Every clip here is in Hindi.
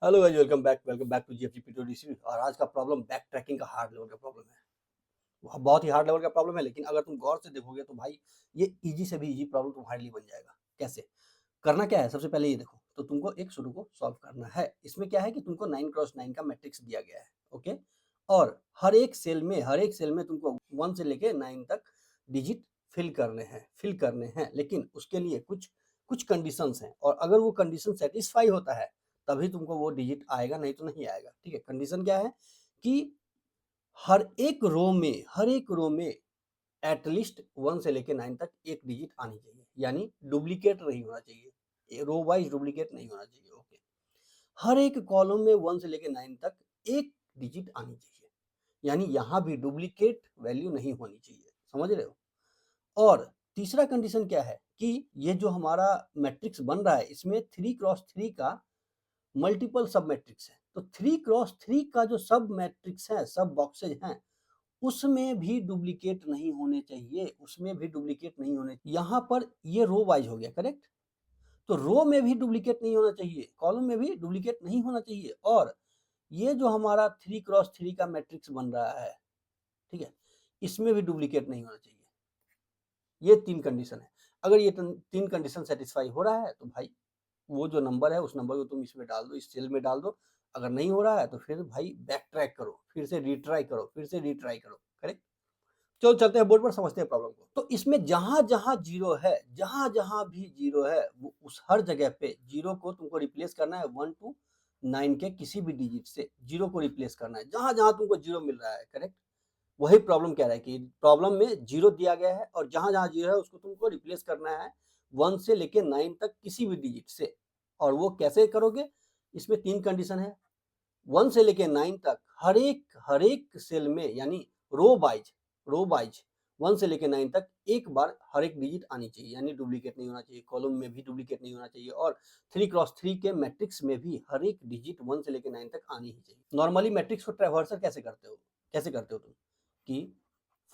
Hello guys, welcome back to GFG PTODC. और आज का प्रॉब्लम बैक ट्रैकिंग का हार्ड लेवल का प्रॉब्लम है। वह बहुत ही हार्ड लेवल का प्रॉब्लम है, लेकिन अगर तुम गौर से देखोगे तो भाई ये इजी से भी इजी प्रॉब्लम तुम्हारे लिए बन जाएगा। कैसे करना क्या है, सबसे पहले ये देखो। तो तुमको एक सुडोकू को सॉल्व करना है। इसमें क्या है कि तुमको 9x9 का मैट्रिक्स दिया गया है। ओके, और हर एक सेल में तुमको 1 से लेके 9 तक डिजिट फिल करने हैं, लेकिन उसके लिए कुछ कुछ कंडीशंस हैं, और अगर वो कंडीशन सेटिस्फाई होता है तभी तुमको वो डिजिट आएगा, नहीं तो नहीं आएगा। ठीक है, कंडीशन क्या है कि हर एक रो में एटलीस्ट 1 से लेके 9 तक एक डिजिट आनी चाहिए, यानी डुप्लीकेट नहीं होना चाहिए, रो वाइज डुप्लीकेट नहीं होना चाहिए। ओके, हर एक कॉलम में 1 से लेके 9 तक एक डिजिट आनी चाहिए, यानी यहाँ भी डुप्लीकेट वैल्यू नहीं होनी चाहिए। समझ रहे हो? और तीसरा कंडीशन क्या है कि ये जो हमारा मैट्रिक्स बन रहा है, इसमें 3x3 का मल्टीपल सब मैट्रिक्स है। तो 3x3 का जो सब मैट्रिक्स है, सब बॉक्सेज हैं, उसमें भी डुप्लीकेट नहीं होने चाहिए, उसमें भी डुप्लीकेट नहीं होने। यहाँ पर ये रो वाइज हो गया, करेक्ट? तो रो में भी डुप्लीकेट नहीं होना चाहिए, कॉलम में भी डुप्लीकेट नहीं होना चाहिए, और ये जो हमारा 3x3 का मैट्रिक्स बन रहा है, ठीक है, इसमें भी डुप्लीकेट नहीं होना चाहिए। ये 3 कंडीशन है। अगर ये 3 कंडीशन सेटिस्फाई हो रहा है तो भाई वो जो नंबर है उस नंबर को तुम इसमें डाल दो, इस सेल में डाल दो। अगर नहीं हो रहा है तो फिर भाई बैक ट्रैक करो, फिर से रीट्राई करो। करेक्ट? चलो चलते हैं बोर्ड पर, समझते हैं प्रॉब्लम को। तो इसमें जहां-जहां जीरो है, जहां-जहां भी जीरो है, वो उस हर जगह पे जीरो को तुमको रिप्लेस करना है 1 टू 9 के किसी भी डिजिट से जीरो को रिप्लेस करना है, जहां-जहां तुमको जीरो मिल रहा है। करेक्ट? वही प्रॉब्लम कह रहा है कि प्रॉब्लम में जीरो दिया गया है, और जहां-जहां जीरो है उसको तुमको रिप्लेस करना है 1 से लेके 9 तक किसी भी डिजिट से। और वो कैसे करोगे? इसमें 3 कंडीशन है। 1 से लेके 9 तक हर एक सेल में, यानी रो वाइज 1 से लेके 9 तक एक बार हर एक डिजिट आनी चाहिए, यानी डुप्लीकेट नहीं होना चाहिए, कॉलम में भी डुप्लीकेट नहीं होना चाहिए, और 3x3 के मैट्रिक्स में भी हर एक डिजिट 1 से लेके 9 तक आनी ही चाहिए। नॉर्मली मैट्रिक्स को ट्रैवर्सल कैसे करते हो तुम कि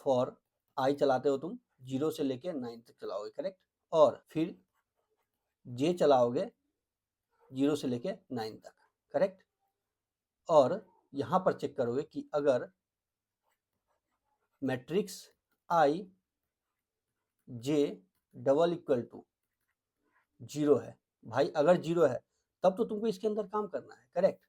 फॉर आई चलाते हो तुम, 0 से लेके 9 तक चलाओगे, करेक्ट? और फिर जे चलाओगे 0 से लेके 9 तक, करेक्ट? और यहाँ पर चेक करोगे कि अगर matrix i j double equal to 0 है, भाई अगर 0 है तब तो तुमको इसके अंदर काम करना है, करेक्ट?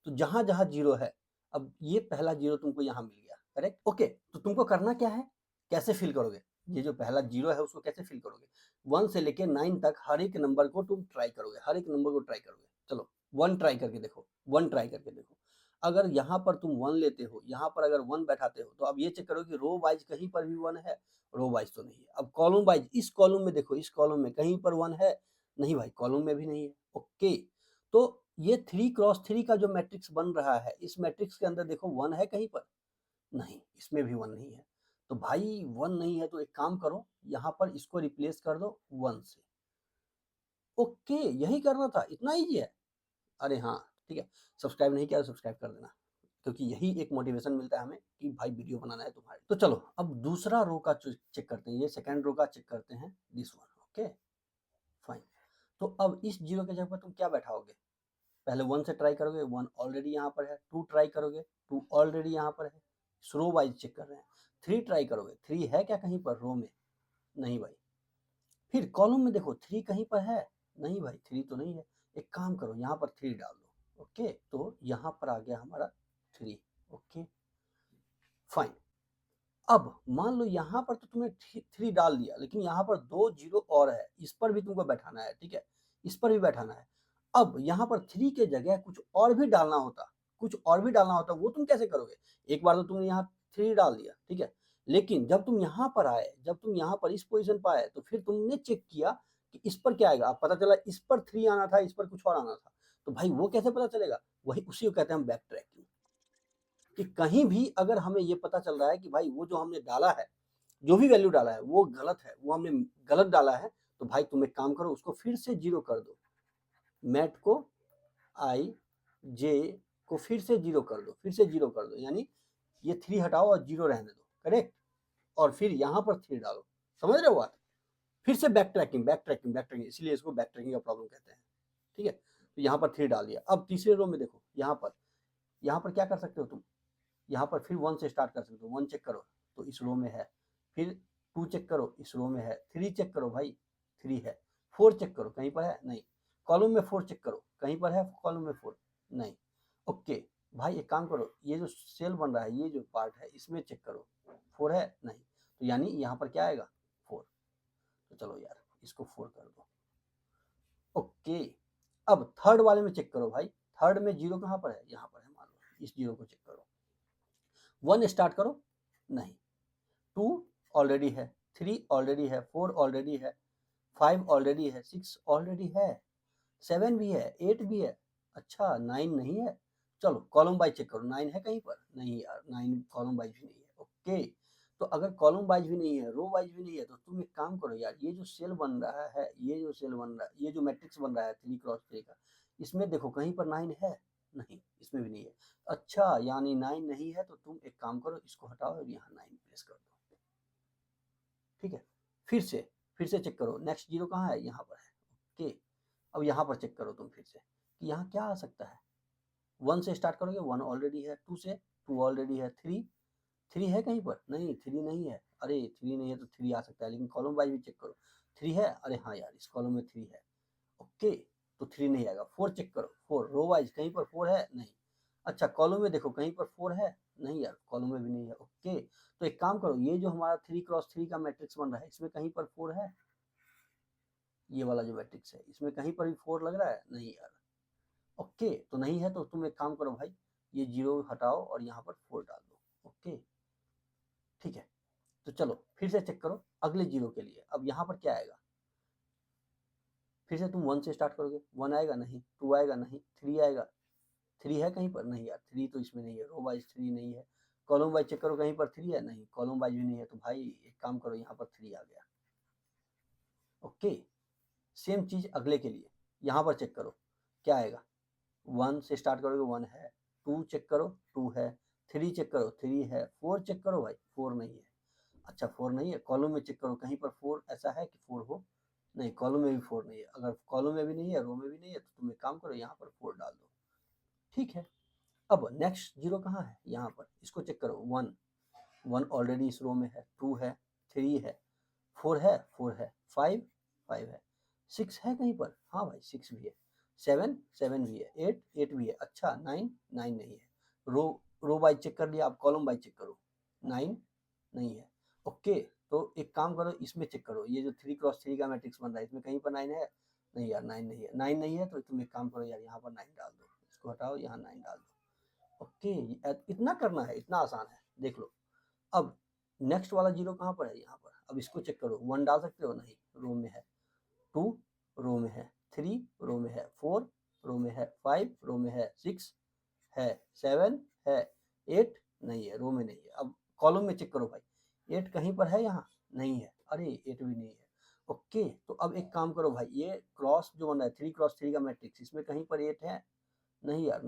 तो जहां-जहां 0 है, अब ये पहला 0 तुमको यहाँ मिल गया, करेक्ट? ओके, तो तुमको करना क्या है, कैसे फिल करोगे? ये जो पहला 0 है उसको कैसे फिल करोगे? 1 से लेके 9 तक हर एक नंबर को तुम ट्राई करोगे, हर एक नंबर को ट्राई करोगे। चलो 1 ट्राई करके देखो, 1 ट्राई करके देखो। अगर यहाँ पर तुम 1 लेते हो, यहाँ पर अगर 1 बैठाते हो, तो अब ये चेक करो कि रो वाइज कहीं पर भी 1 है, रो वाइज तो नहीं है। अब कॉलम वाइज, इस कॉलम में देखो, इस कॉलम में कहीं पर 1 है? नहीं भाई, कॉलम में भी नहीं है। ओके, तो ये 3x3 का जो मैट्रिक्स बन रहा है, इस मैट्रिक्स के अंदर देखो 1 है कहीं पर? नहीं, इसमें भी 1 नहीं है। तो भाई 1 नहीं है तो एक काम करो, यहाँ पर इसको रिप्लेस कर दो 1 से। ओके, यही करना था, इतना ईज़ी है। अरे हाँ, ठीक है। सब्सक्राइब नहीं किया तो सब्सक्राइब कर देना, क्योंकि यही एक मोटिवेशन मिलता है हमें कि भाई वीडियो बनाना है तुम्हारे। तो चलो अब दूसरा रो का चेक करते हैं, ये सेकंड रो का चेक करते हैं, दिस वन। Okay, fine. तो अब इस 0 की जगह पर तुम क्या बैठाओगे? पहले 1 से ट्राई करोगे, 1 ऑलरेडी यहाँ पर है। 2 ट्राई करोगे, 2 ऑलरेडी यहाँ पर है। रो वाइज चेक कर रहे हैं। 3 ट्राई करोगे, 3 है क्या कहीं पर रो में? नहीं भाई। फिर कॉलम में देखो, 3 कहीं पर है? नहीं भाई, 3 तो नहीं है। एक काम करो, यहाँ पर 3 डाल दो। ओके, तो यहाँ पर आ गया हमारा 3। Okay, fine. अब मान लो यहाँ पर तो तुमने 3 डाल दिया, लेकिन यहाँ पर 2 0 और है, इस पर भी तुमको बैठाना है, ठीक है? इस पर भी बैठाना है। अब यहाँ पर 3 के जगह कुछ और भी डालना होता, वो तुम कैसे करोगे? एक बार तो तुमने यहाँ 3 डाल दिया, ठीक है? लेकिन जब तुम यहाँ पर आए, जब तुम यहाँ पर इस पोज़ीशन पर आए, तो फिर तुमने चेक किया कि इस पर क्या आएगा? अब पता चला इस पर 3 आना था, इस पर कुछ और आना था। तो भाई वो कैसे पता चलेगा? वही उसी को कहते हैं हम बैक ट्रैकिंग। कि कहीं भी अगर हमें ये पता चल रहा है कि भाई वो जो हमने डाला है, जो भी वैल्यू डाला है वो गलत है, वो हमने गलत डाला है, तो भाई तुम एक काम करो, उसको फिर से 0 कर दो। मैट को आई जे को फिर से 0 कर दो, यानी ये 3 हटाओ और 0 रहने दो, करेक्ट? और फिर यहाँ पर 3 डालो। समझ रहे हो बात? फिर से बैक ट्रैकिंग, इसीलिए इसको बैक ट्रैकिंग का प्रॉब्लम कहते हैं। ठीक है? तो यहाँ पर 3 डाल दिया। अब तीसरे रो में देखो, यहाँ पर क्या कर सकते हो तुम, यहाँ पर फिर 1 से स्टार्ट कर सकते हो। 1 चेक करो तो इस रो में है, फिर 2 चेक करो इस रो में है, 3 चेक करो भाई 3 है, 4 चेक करो कहीं पर है नहीं, कॉलम में 4 चेक करो कहीं पर है, कॉलम में 4 नहीं। ओके भाई एक काम करो, ये जो सेल बन रहा है ये जो पार्ट है इसमें चेक करो 4 है नहीं, तो यानी यहाँ पर क्या आएगा 4। तो चलो यार इसको 4 कर दो। ओके अब थर्ड वाले में चेक करो भाई, थर्ड में 0 कहाँ पर है, यहाँ पर है, मान लो इस 0 को चेक करो। 1 स्टार्ट करो नहीं, 2 ऑलरेडी है, 3 ऑलरेडी है, 4 ऑलरेडी है, 5 ऑलरेडी है, 6 ऑलरेडी है, 7 भी है, 8 भी है, अच्छा 9 नहीं है। चलो कॉलम वाइज चेक करो, 9 है कहीं पर नहीं यार, 9 कॉलम वाइज भी नहीं है। ओके तो अगर कॉलम वाइज भी नहीं है, रो वाइज भी नहीं है, तो तुम एक काम करो यार, ये जो सेल बन रहा है, ये जो सेल बन रहा है, ये जो मैट्रिक्स बन रहा है 3x3 का, इसमें देखो कहीं पर 9 है नहीं, इसमें भी नहीं है। अच्छा यानी 9 नहीं है, तो तुम एक काम करो, इसको हटाओ और यहाँ 9 प्लेस कर दो। ठीक है फिर से चेक करो, नेक्स्ट 0 कहाँ है, यहाँ पर है। ओके अब यहाँ पर चेक करो तुम फिर से कि यहाँ क्या आ सकता है। 1 से स्टार्ट करोगे, 1 ऑलरेडी है, 2 से 2 ऑलरेडी है, 3 है कहीं पर नहीं, 3 नहीं है, अरे 3 नहीं है तो 3 आ सकता है, लेकिन कॉलम वाइज भी चेक करो 3 है, अरे हाँ यार इस कॉलम में 3 है। ओके तो 3 नहीं आएगा। 4 चेक करो, 4 रो वाइज कहीं पर 4 है नहीं, अच्छा कॉलम में देखो कहीं पर 4 है नहीं यार, कॉलम में भी नहीं है। ओके तो एक काम करो, ये जो हमारा 3x3 का मैट्रिक्स बन रहा है इसमें कहीं पर 4 है, ये वाला जो मैट्रिक्स है इसमें कहीं पर भी 4 लग रहा है नहीं यार। ओके तो नहीं है, तो तुम एक काम करो भाई, ये 0 हटाओ और यहाँ पर 4 डाल दो। ओके ठीक है तो चलो फिर से चेक करो अगले 0 के लिए। अब यहाँ पर क्या आएगा, फिर से तुम 1 से स्टार्ट करोगे, 1 आएगा नहीं, 2 आएगा नहीं, 3 आएगा, 3 है कहीं पर नहीं यार, 3 तो इसमें नहीं है, रो वाइज 3 नहीं है, कॉलम वाइज चेक करो कहीं पर 3 है नहीं, कॉलम वाइज भी नहीं है, तो भाई एक काम करो यहाँ पर 3 आ गया। ओके सेम चीज अगले के लिए, यहाँ पर चेक करो क्या आएगा, 1 से स्टार्ट करोगे 1 है, 2 चेक करो 2 है, 3 चेक करो 3 है, 4 चेक करो भाई 4 नहीं है, अच्छा 4 नहीं है, कॉलम में चेक करो कहीं पर 4 ऐसा है कि 4 हो नहीं, कॉलम में भी 4 नहीं है, अगर कॉलम में भी नहीं है रो में भी नहीं है तो तुम एक काम करो यहाँ पर 4 डाल दो। ठीक है अब नेक्स्ट 0 कहाँ है, यहाँ पर इसको चेक करो, 1 ऑलरेडी इस रो में है, 2 है, 3 है, 4 है, 4 है, 5 है, 6 है कहीं पर, हाँ भाई 6 भी है, 7 भी है, 8 भी है, अच्छा 9 नहीं है, रो वाइज चेक कर लिया, आप कॉलम वाइज चेक करो 9 नहीं है। ओके तो एक काम करो इसमें चेक करो, ये जो 3x3 का मैट्रिक्स बन रहा है इसमें कहीं पर 9 है नहीं यार, 9 नहीं है, 9 नहीं है तो तुम एक काम करो यार यहाँ पर 9 डाल दो, इसको हटाओ यहाँ 9 डाल दो। ओके इतना करना है, इतना आसान है, देख लो। अब नेक्स्ट वाला 0 कहाँ पर है, यहाँ पर, अब इसको चेक करो, 1 डाल सकते हो नहीं, रो में है, 2 रो में है, 3 रो में है, 4 रो में है, 5 रो में है, 6 है, 7 है, 8 नहीं है, रो में नहीं है। अब कॉलम में चेक करो भाई, 8 कहीं पर है यहाँ नहीं है, अरे 8 भी नहीं है। ओके तो अब एक काम करो भाई, ये क्रॉस जो बन रहा है 3x3 का मैट्रिक्स, इसमें कहीं पर 8 है नहीं यार,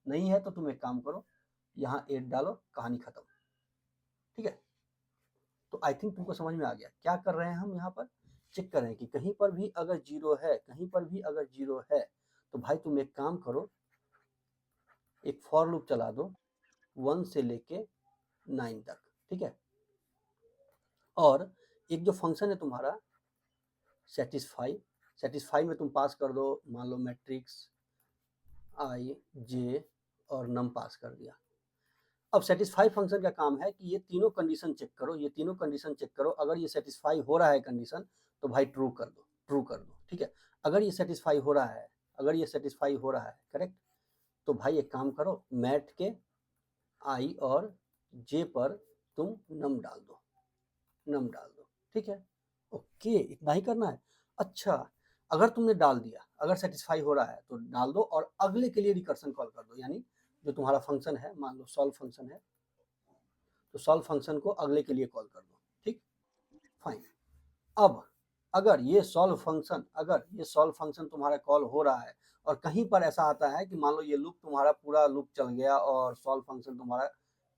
नहीं है तो तुम एक काम करो यहाँ 8 डालो, कहानी खत्म। ठीक है तो आई थिंक तुमको समझ में आ गया क्या कर रहे हैं हम यहाँ पर, चेक कर रहे हैं कि कहीं पर भी अगर 0 है, कहीं पर भी अगर 0 है तो भाई तुम एक काम करो, एक फॉर लूप चला दो 1 से लेके 9 तक। ठीक है और एक जो फंक्शन है तुम्हारा सेटिस्फाई में तुम पास कर दो, मान लो मैट्रिक्स आई जे और नम पास कर दिया। अब सेटिस्फाई फंक्शन का काम है कि ये तीनों कंडीशन चेक करो, ये तीनों कंडीशन चेक करो, अगर ये सेटिस्फाई हो रहा है कंडीशन तो भाई ट्रू कर दो। ठीक है अगर ये सेटिस्फाई हो रहा है, अगर ये सेटिस्फाई हो रहा है करेक्ट, तो भाई एक काम करो, मैट के आई और जे पर तुम नम डाल दो। ठीक है ओके इतना ही करना है। अच्छा अगर तुमने डाल दिया, अगर सेटिस्फाई हो रहा है तो डाल दो और अगले के लिए रिकर्सन कॉल कर दो, यानी जो तुम्हारा फंक्शन है, मान लो सॉल्व फंक्शन है, तो सॉल्व फंक्शन को अगले के लिए कॉल कर दो। ठीक फाइन अब अगर ये सॉल्व फंक्शन तुम्हारा कॉल हो रहा है और कहीं पर ऐसा आता है कि मान लो ये लूप तुम्हारा पूरा लूप चल गया और सॉल्व फंक्शन तुम्हारा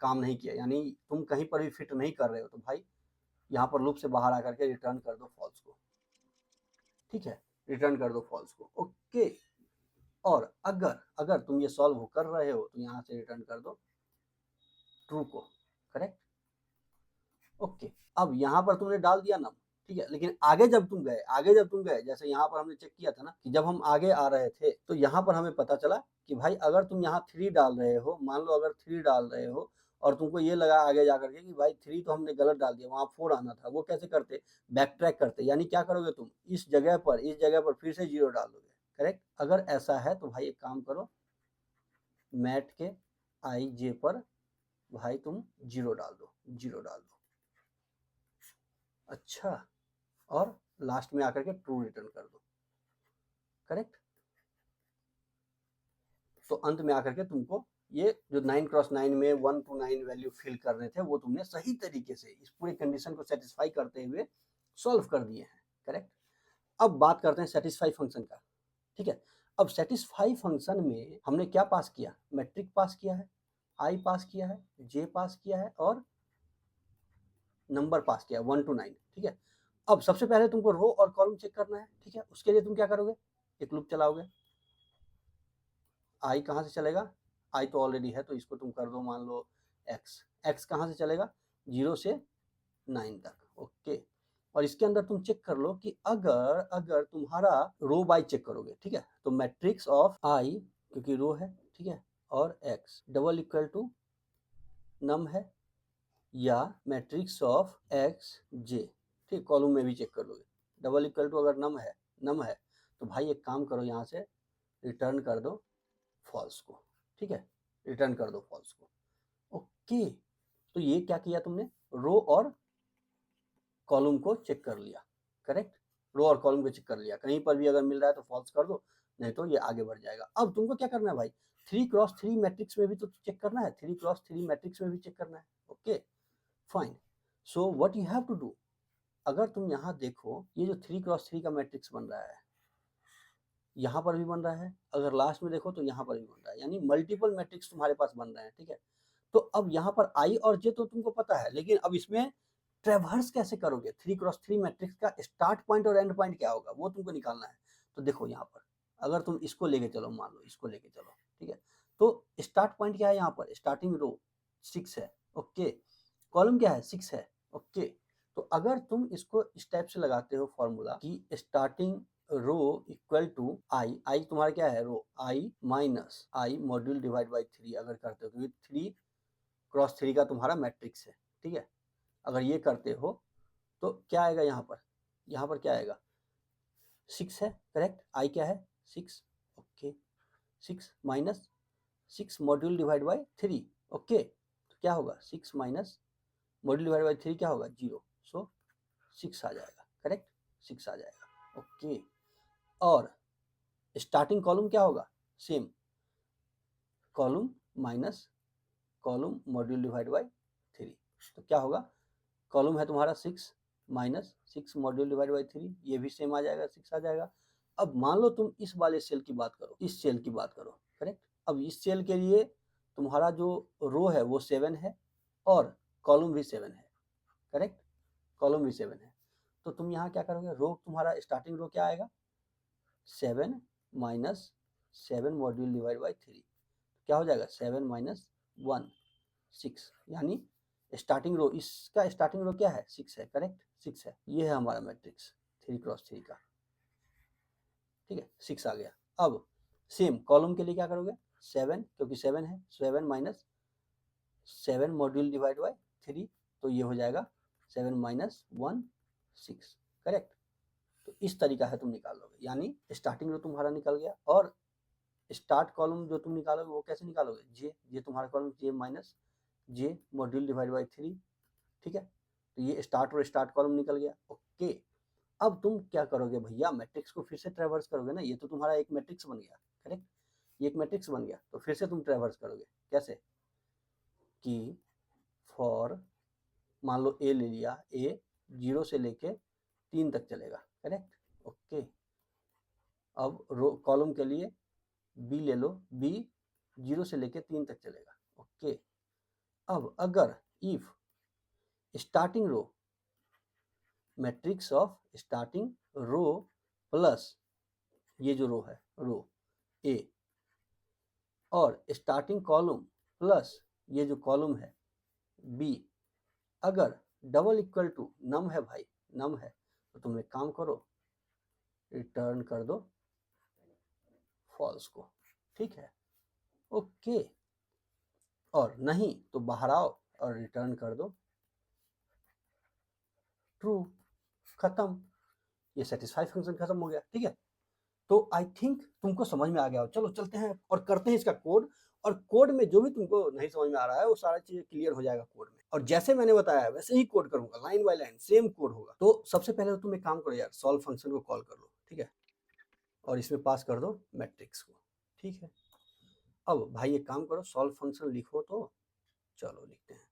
काम नहीं किया, यानी तुम कहीं पर भी फिट नहीं कर रहे हो, तो भाई यहाँ पर लूप से बाहर आकर के रिटर्न कर दो फॉल्स को। ठीक है रिटर्न कर दो फॉल्स को। ओके और अगर अगर तुम ये सॉल्व कर रहे हो तो यहाँ से रिटर्न कर दो ट्रू को, करेक्ट। ओके, अब यहाँ पर तुमने डाल दिया नम, ठीक है। लेकिन आगे जब तुम गए जैसे यहाँ पर हमने चेक किया था ना कि जब हम आगे आ रहे थे तो यहाँ पर हमें पता चला कि भाई अगर तुम यहाँ 3 डाल रहे हो, मान लो अगर 3 डाल रहे हो और तुमको ये लगा आगे जाकर के कि भाई 3 तो हमने गलत डाल दिया, वहाँ 4 आना था, वो कैसे करते, बैक ट्रैक करते, यानी क्या करोगे तुम, इस जगह पर फिर से 0 डाल दोगे, करेक्ट। अगर ऐसा है तो भाई एक काम करो, मैट के IJ पर भाई तुम 0 डाल दो, 0 डाल दो। अच्छा, और लास्ट में आकर के ट्रू रिटर्न कर दो, करेक्ट। तो अंत में आकर के तुमको ये जो 9x9 में 1 to 9 वैल्यू फिल करने थे वो तुमने सही तरीके से इस पूरे कंडीशन को सेटिस्फाई करते हुए सॉल्व कर दिए हैं, करेक्ट। अब बात करते हैं सेटिस्फाई फंक्शन का, ठीक है। अब सेटिस्फाई फंक्शन में हमने क्या पास किया, मैट्रिक पास किया है, आई पास किया है, जे पास किया है और नंबर पास किया 1 to 9, ठीक है। अब सबसे पहले तुमको रो और कॉलम चेक करना है, ठीक है। उसके लिए तुम क्या करोगे, एक लूप चलाओगे, आई कहाँ से चलेगा, आई तो ऑलरेडी है तो इसको तुम कर दो मान लो एक्स, एक्स कहाँ से चलेगा 0 से 9 तक, ओके। और इसके अंदर तुम चेक कर लो कि अगर अगर तुम्हारा रो बाय चेक करोगे, ठीक है, तो मैट्रिक्स ऑफ आई क्योंकि रो है, ठीक है, और x double equal to num है या मैट्रिक्स ऑफ एक्स जे, ठीक, कॉलम में भी चेक कर लोगे, डबल इक्वल टू अगर नम है तो भाई एक काम करो, यहाँ से रिटर्न कर दो फॉल्स को, ठीक है, रिटर्न कर दो फॉल्स को, ओके। तो ये क्या किया तुमने, रो और कॉलम को चेक कर लिया, करेक्ट, रो और कॉलम को चेक कर लिया, कहीं पर भी अगर मिल रहा है तो फॉल्स कर दो, नहीं तो ये आगे बढ़ जाएगा। अब तुमको क्या करना है भाई, 3x3 मैट्रिक्स में भी तो चेक करना है, 3x3 मैट्रिक्स में भी चेक करना है, okay fine. So what you have to do, अगर तुम यहाँ देखो ये जो 3x3 का मैट्रिक्स बन रहा है, यहाँ पर भी बन रहा है, अगर लास्ट में देखो तो यहाँ पर भी बन रहा है, यानी मल्टीपल मैट्रिक्स तुम्हारे पास बन रहे हैं, ठीक है। तो अब यहाँ पर आई और जे तो तुमको पता है, लेकिन अब इसमें ट्रेवर्स कैसे करोगे, 3x3 मैट्रिक्स का स्टार्ट पॉइंट और एंड पॉइंट क्या होगा वो तुमको निकालना है। तो देखो यहाँ पर अगर तुम इसको लेके चलो, मान लो इसको लेके चलो, ठीक है, तो स्टार्ट पॉइंट क्या है, यहाँ पर स्टार्टिंग रो 6 है, ओके, कॉलम क्या है 6 है, ओके। तो अगर तुम इसको इस टाइप से लगाते हो फॉर्मूला कि starting row equal to I तुम्हारा क्या है row, I minus I module divide by 3 अगर करते हो, क्योंकि 3x3 का तुम्हारा मैट्रिक्स है, ठीक है। अगर ये करते हो तो क्या आएगा, यहाँ पर क्या आएगा 6 है, करेक्ट, आई क्या है 6, okay, 6 minus 6 module divide by 3, okay, तो क्या होगा 6 माइनस मॉड्यूल डिवाइड बाई 3 क्या होगा 0, सो 6 आ जाएगा, करेक्ट, 6 आ जाएगा, ओके। और स्टार्टिंग कॉलम क्या होगा, same column minus column module divide by 3, तो क्या होगा, कॉलम है तुम्हारा 6 माइनस 6 मॉड्यूल डिवाइड बाई 3, ये भी सेम आ जाएगा, 6 आ जाएगा। अब मान लो तुम इस वाले सेल की बात करो, इस सेल की बात करो, करेक्ट। अब इस सेल के लिए तुम्हारा जो रो है वो 7 है और कॉलम भी 7 है, करेक्ट, कॉलम भी 7 है। तो तुम यहाँ क्या करोगे, रो तुम्हारा स्टार्टिंग रो क्या आएगा 7 माइनस 7 मॉड्यूल डिवाइड बाई 3, क्या हो जाएगा 7 माइनस 1 6, यानी स्टार्टिंग रो, इसका स्टार्टिंग रो क्या है 6 है, करेक्ट 6 है, ये है हमारा मैट्रिक्स 3x3 का, ठीक है 6 आ गया। अब सेम कॉलम के लिए क्या करोगे 7, क्योंकि 7 है, 7 माइनस 7 मॉड्यूल डिवाइड बाई 3, तो ये हो जाएगा 7 माइनस 1 6, करेक्ट। तो इस तरीका है तुम निकाल लोगे, यानी स्टार्टिंग रो तुम्हारा निकल गया, और स्टार्ट कॉलम जो तुम निकालोगे वो कैसे निकालोगे, जे तुम्हारा column J minus J module divide by 3, ठीक है। तो ये स्टार्ट और स्टार्ट कॉलम निकल गया, ओके। अब तुम क्या करोगे भैया, मैट्रिक्स को फिर से ट्रेवर्स करोगे ना, ये तो तुम्हारा एक मैट्रिक्स बन गया, करेक्ट, ये एक मैट्रिक्स बन गया, तो फिर से तुम ट्रेवर्स करोगे, कैसे कि फॉर मान लो ए ले लिया, ए 0 से लेके 3 तक चलेगा, करेक्ट, ओके। अब रो कॉलम के लिए बी ले लो, बी 0 से लेके 3 तक चलेगा, ओके। अब अगर if starting row matrix of starting row plus ये जो रो है रो ए और स्टार्टिंग कॉलम प्लस ये जो कॉलम है बी अगर डबल इक्वल टू नम है भाई, नम है, तो तुम एक काम करो, रिटर्न कर दो फॉल्स को, ठीक है, ओके। और नहीं तो बाहर आओ और रिटर्न कर दो ट्रू, खत्म, ये सेटिस्फाई फंक्शन खत्म हो गया, ठीक है। तो आई थिंक तुमको समझ में आ गया हो। चलो चलते हैं और करते हैं इसका कोड, और कोड में जो भी तुमको नहीं समझ में आ रहा है वो सारा चीज क्लियर हो जाएगा कोड में, और जैसे मैंने बताया है वैसे ही कोड करूंगा, line by line same code होगा। तो सबसे पहले तो तुम एक काम करो यार, सॉल्व फंक्शन को कॉल कर लो, ठीक है, और इसमें पास कर दो मैट्रिक्स को, ठीक है। अब भाई एक काम करो, सॉल्व फंक्शन लिखो, तो चलो लिखते हैं,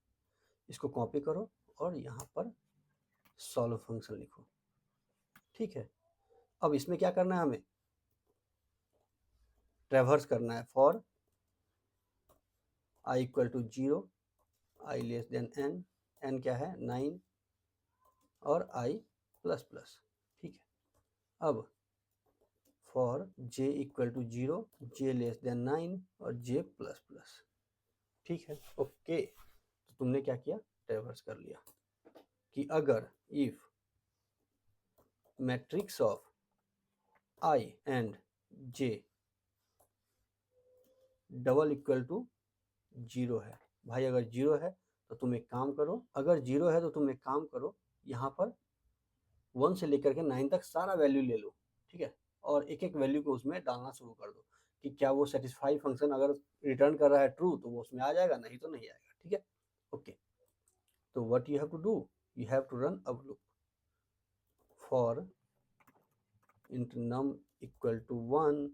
इसको कॉपी करो और यहाँ पर सॉल्व फंक्शन लिखो, ठीक है। अब इसमें क्या करना है, हमें ट्रैवर्स करना है for i equal to 0, i less than n, n क्या है 9 और i प्लस प्लस, ठीक है। अब for j equal to 0, j less than 9 और j प्लस प्लस, ठीक है, ओके। तो तुमने क्या किया, ट्रैवर्स कर लिया कि अगर if matrix of i and j double equal to 0 है, भाई अगर 0 है तो तुम एक काम करो, अगर 0 है तो तुम एक काम करो, यहाँ पर 1 से लेकर के 9 तक सारा वैल्यू ले लो, ठीक है, और एक एक वैल्यू को उसमें डालना शुरू कर दो कि क्या वो सेटिस्फाई फंक्शन अगर रिटर्न कर रहा है ट्रू तो वो उसमें आ जाएगा, नहीं तो नहीं आएगा, ठीक है, ओके। तो what you have to do, you have to run अब loop for int num equal to 1,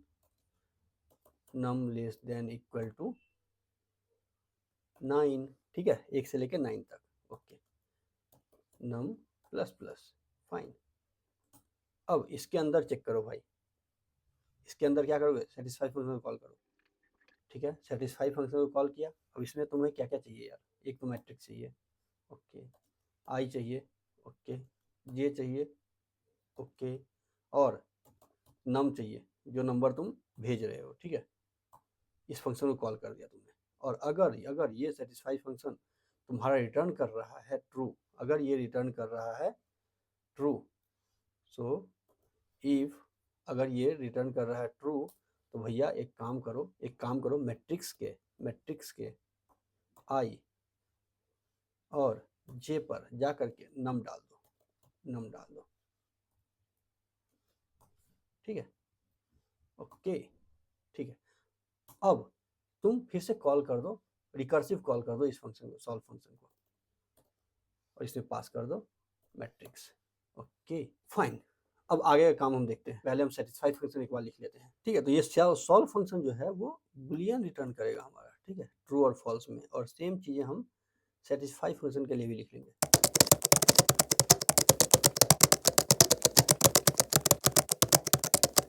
num less than equal to 9, ठीक है, 1 से लेकर 9 तक, okay, num plus plus, fine. अब इसके अंदर चेक करो भाई, इसके अंदर क्या करोगे, सेटिस्फाई फंक्शन को कॉल करो, ठीक है, सेटिस्फाई फंक्शन को कॉल किया। अब इसमें तुम्हें क्या क्या चाहिए यार, एक तो मैट्रिक्स चाहिए, ओके, आई चाहिए, ओके, जे चाहिए, ओके, और नम चाहिए, जो नंबर तुम भेज रहे हो, ठीक है, इस फंक्शन को कॉल कर दिया तुमने। और अगर अगर ये सेटिस्फाई फंक्शन तुम्हारा रिटर्न कर रहा है ट्रू, अगर ये रिटर्न कर रहा है ट्रू, सो इफ अगर ये रिटर्न कर रहा है ट्रू, तो भैया एक काम करो, एक काम करो, मैट्रिक्स के आई और जे पर जा करके नम डाल दो, नम डाल दो, ठीक है, ओके, ठीक है। अब तुम फिर से कॉल कर दो, रिकर्सिव कॉल कर दो इस फंक्शन को, सॉल्व फंक्शन को, और इसमें पास कर दो मैट्रिक्स, ओके, फाइन। अब आगे का काम हम देखते हैं, पहले हम सेटिस्फाइड फंक्शन एक बार लिख लेते हैं, ठीक है। तो ये सॉल्व फंक्शन जो है वो बुलियन रिटर्न करेगा हमारा, ठीक है, ट्रू और फॉल्स में, और सेम चीजें हम सेटिस्फाई फंक्शन के लिए भी लिख लेंगे,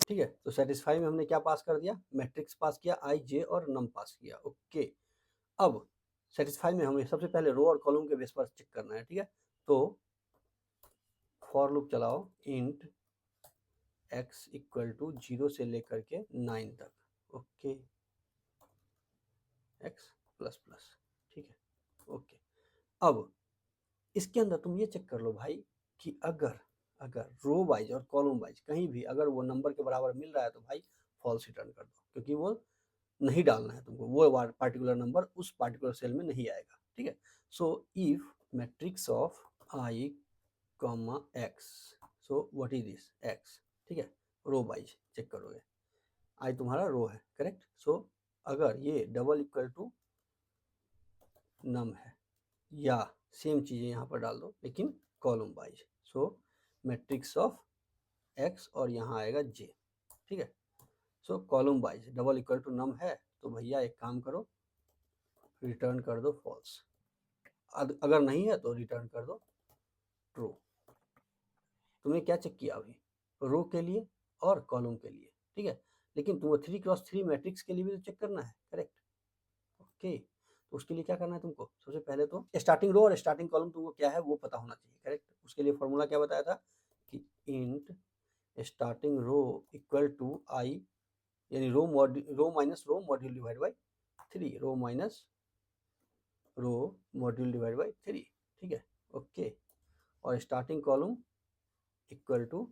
ठीक है। तो सेटिस्फाई में हमने क्या पास कर दिया, मैट्रिक्स पास किया, आई जे और नम पास किया, ओके। अब सेटिस्फाई में हमें सबसे पहले रो और कॉलम के बेस पर चेक करना है, ठीक है। तो फॉर लूप चलाओ इंट x इक्वल टू 0 से लेकर के 9 तक, ओके, x प्लस प्लस, ठीक है, ओके। अब इसके अंदर तुम ये चेक कर लो भाई कि अगर अगर रो वाइज और कॉलम वाइज कहीं भी अगर वो नंबर के बराबर मिल रहा है तो भाई फॉल्स रिटर्न कर दो, क्योंकि वो नहीं डालना है तुमको, वो पार्टिकुलर नंबर उस पार्टिकुलर सेल में नहीं आएगा, ठीक है। So if matrix of I comma x, so what is this x, ठीक है, रो वाइज चेक करोगे, आई तुम्हारा रो है, करेक्ट। सो अगर ये डबल इक्वल टू नम है, या सेम चीज़ें यहाँ पर डाल दो लेकिन column wise, so matrix of X और यहाँ आएगा जे, ठीक है। So column wise double equal to num है, तो भैया एक काम करो, रिटर्न कर दो फॉल्स, अगर नहीं है तो रिटर्न कर दो ट्रू। तुमने क्या चेक किया अभी, रो के लिए और कॉलम के लिए, ठीक है, लेकिन तुम्हें 3x3 मैट्रिक्स के लिए भी तो चेक करना है, करेक्ट, ओके। तो उसके लिए क्या करना है तुमको, सबसे पहले तो स्टार्टिंग रो और स्टार्टिंग कॉलम तुमको क्या है वो पता होना चाहिए, करेक्ट। उसके लिए फॉर्मूला क्या बताया था कि int starting row equal to I यानी row minus row module divide by 3, row minus row module divide by 3, ठीक है, ओके। और starting column equal to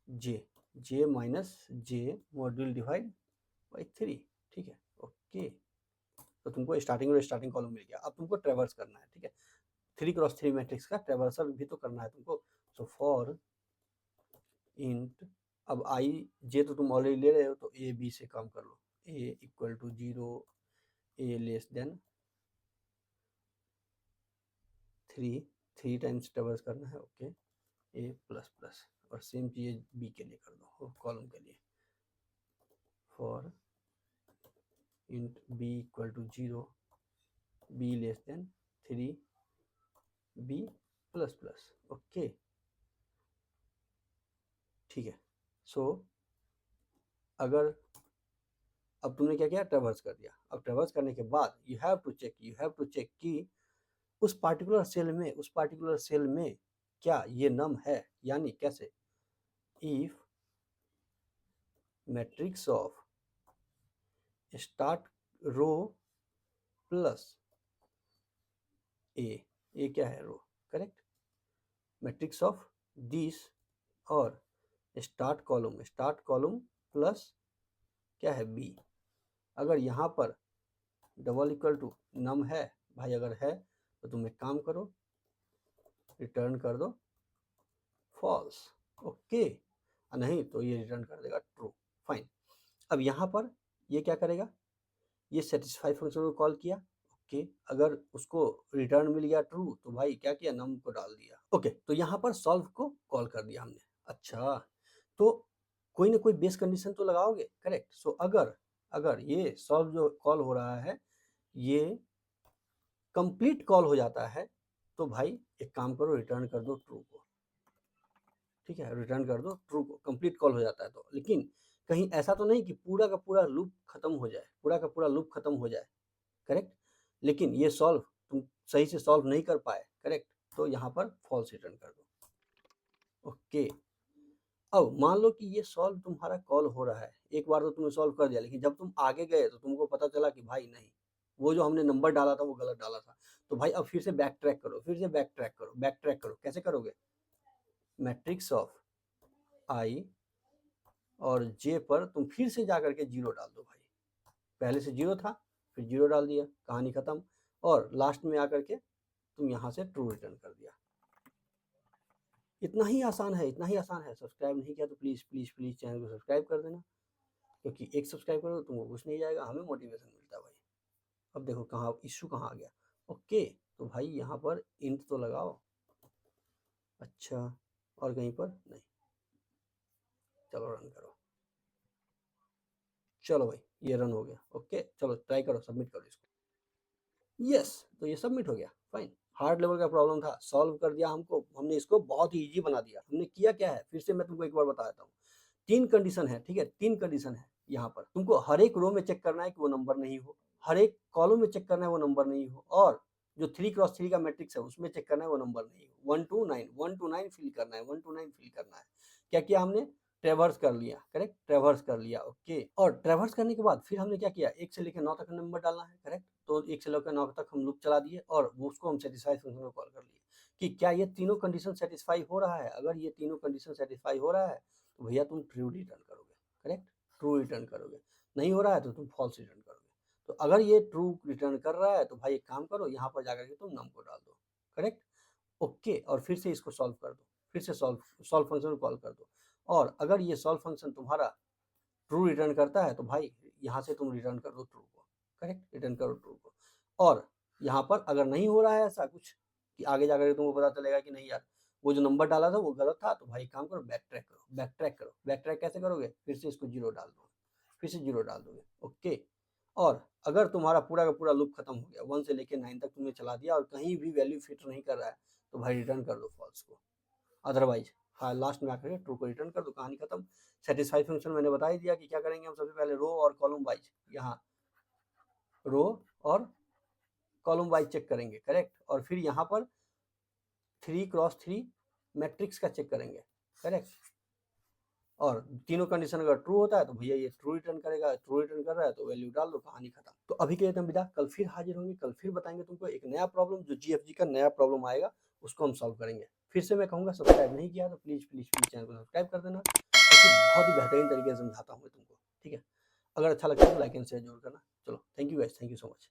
J minus J module divide by 3, ठीक है, ओके। तो तुमको स्टार्टिंग और स्टार्टिंग कॉलम मिल गया। अब तुमको ट्रेवर्स करना है, ठीक है, 3x3 मैट्रिक्स का ट्रेवर्सल भी तो करना है तुमको। सो फॉर इंट, अब आई जे तो तुम ऑलरेडी ले रहे हो, तो ए बी से काम कर लो। A equal to 0, A less than 3 times traverse करना है, ओके, ए प्लस प्लस, और सेम चीज़ बी के लिए कर दो, कॉलम के लिए। For int B equal to 0, B less than 3, B plus plus, okay, ठीक है। सो अगर अब तुमने क्या किया, ट्रेवर्स कर दिया। अब ट्रेवर्स करने के बाद यू हैव टू चेक कि उस पार्टिकुलर सेल में क्या ये नम है, यानी कैसे, if matrix of start row plus A क्या है, row, correct, matrix of this और स्टार्ट कॉलम प्लस क्या है, बी, अगर यहाँ पर डबल इक्वल टू नम है भाई, अगर है तो तुम एक काम करो, रिटर्न कर दो फॉल्स, ओके, नहीं तो ये रिटर्न कर देगा ट्रू, फाइन। अब यहाँ पर ये क्या करेगा, ये सेटिस्फाई फंक्शन को कॉल किया, ओके, अगर उसको रिटर्न मिल गया ट्रू तो भाई क्या किया, नम को डाल दिया, ओके। तो यहाँ पर सॉल्व को कॉल कर दिया हमने। अच्छा, तो कोई ना कोई बेस कंडीशन तो लगाओगे, करेक्ट। सो अगर ये सॉल्व जो कॉल हो रहा है ये कंप्लीट कॉल हो जाता है, तो भाई एक काम करो, रिटर्न कर दो ट्रू को, ठीक है, रिटर्न कर दो ट्रू को, कंप्लीट कॉल हो जाता है तो। लेकिन कहीं ऐसा तो नहीं कि पूरा का पूरा लूप खत्म हो जाए, करेक्ट, लेकिन ये सॉल्व तुम सही से सॉल्व नहीं कर पाए, करेक्ट, तो यहाँ पर फॉल्स रिटर्न कर दो, ओके। अब मान लो कि ये सॉल्व तुम्हारा कॉल हो रहा है, एक बार तो तुमने सॉल्व कर दिया, लेकिन जब तुम आगे गए तो तुमको पता चला कि भाई नहीं, वो जो हमने नंबर डाला था वो गलत डाला था। तो भाई अब फिर से बैक ट्रैक करो, कैसे करोगे, मैट्रिक्स ऑफ आई और जे पर तुम फिर से जा करके 0 डाल दो भाई, पहले से 0 था, फिर 0 डाल दिया, कहानी खत्म, और लास्ट में आकर के तुम यहाँ से ट्रू रिटर्न कर दिया। इतना ही आसान है। सब्सक्राइब नहीं किया तो प्लीज़ प्लीज़ प्लीज़ चैनल को सब्सक्राइब कर देना, क्योंकि एक सब्सक्राइब करो तो तुमको कुछ नहीं जाएगा, हमें मोटिवेशन मिलता है भाई। अब देखो कहाँ इशू कहाँ आ गया, ओके। तो भाई यहाँ पर इंट तो लगाओ, अच्छा, और कहीं पर नहीं, चलो रन करो, चलो भाई ये रन हो गया, ओके। चलो ट्राई करो, सबमिट करो इसको, यस, तो ये सबमिट हो गया, फाइन। हार्ड लेवल का प्रॉब्लम था, सॉल्व कर दिया हमने इसको बहुत ही ईजी बना दिया। हमने किया क्या है, फिर से मैं तुमको एक बार बता देता हूँ। 3 कंडीशन है, ठीक है, 3 कंडीशन है। यहाँ पर तुमको हर एक रो में चेक करना है कि वो नंबर नहीं हो, हर एक कॉलम में चेक करना है वो नंबर नहीं हो, और जो 3x3 का मैट्रिक्स है उसमें चेक करना है वो नंबर नहीं हो। 1 to 9 फिल करना है, 1 to 9 फिल करना है। क्या किया हमने, ट्रेवर्स कर लिया, करेक्ट, ट्रेवर्स कर लिया, ओके। और ट्रेवर्स करने के बाद फिर हमने क्या किया, 1 से लेकर 9 तक नंबर डालना है, करेक्ट। तो 1 से लेकर 9 तक हम लूप चला दिए, और उसको हम सेटिस्फाई फंक्शन को कॉल कर लिए कि क्या ये तीनों कंडीशन सेटिस्फाई हो रहा है। अगर ये तीनों कंडीशन सेटिस्फाई हो रहा है तो भैया तुम ट्रू रिटर्न करोगे, करेक्ट, ट्रू रिटर्न करोगे। नहीं हो रहा है तो तुम फॉल्स रिटर्न करोगे। तो अगर ये ट्रू रिटर्न कर रहा है तो भाई एक काम करो, यहाँ पर जाकर के तुम नम को डाल दो, करेक्ट, ओके, और फिर से इसको सॉल्व कर दो, फिर से सॉल्व फंक्शन को कॉल कर दो। और अगर ये सॉल्व फंक्शन तुम्हारा ट्रू रिटर्न करता है तो भाई यहाँ से तुम रिटर्न कर दो ट्रू को, करेक्ट, रिटर्न करो ट्रू को। और यहाँ पर अगर नहीं हो रहा है ऐसा कुछ कि आगे जाकर तुमको पता चलेगा कि नहीं यार वो जो नंबर डाला था वो गलत था, तो भाई काम करो, बैक ट्रैक कैसे करोगे, फिर से इसको 0 डाल दो, फिर से 0 डाल दोगे, ओके। और अगर तुम्हारा पूरा का पूरा लूप खत्म हो गया, 1 से लेकर 9 तक तुमने चला दिया और कहीं भी वैल्यू फिट नहीं कर रहा है, तो भाई रिटर्न कर दो फॉल्स को, अदरवाइज हाँ लास्ट में आकर के ट्रू को रिटर्न कर दो, कहानी खत्म। सेटिस्फाई फंक्शन मैंने बता ही दिया कि क्या करेंगे हम, सबसे पहले रो और कॉलम वाइज, यहाँ रो और कॉलम वाइज चेक करेंगे, करेक्ट, और फिर यहाँ पर 3x3 मैट्रिक्स का चेक करेंगे, करेक्ट, और तीनों कंडीशन अगर ट्रू होता है तो भैया ये ट्रू रिटर्न करेगा, ट्रू रिटर्न कर रहा है तो वैल्यू डाल दो, कहानी खत्म। तो अभी के लिए एकदम विदा, कल फिर हाजिर होंगे, कल फिर बताएंगे तुमको एक नया प्रॉब्लम, जो जीएफजी का नया प्रॉब्लम आएगा उसको हम सॉल्व करेंगे। फिर से मैं कहूँगा सब्सक्राइब नहीं किया तो प्लीज़ प्लीज़ प्लीज़ चैनल को सब्सक्राइब कर देना, क्योंकि बहुत ही बेहतरीन तरीके से समझाता हूँ मैं तुमको, ठीक है। अगर अच्छा लगता है तो लाइक एंड शेयर जरूर करना। चलो, thank you guys, thank you so much.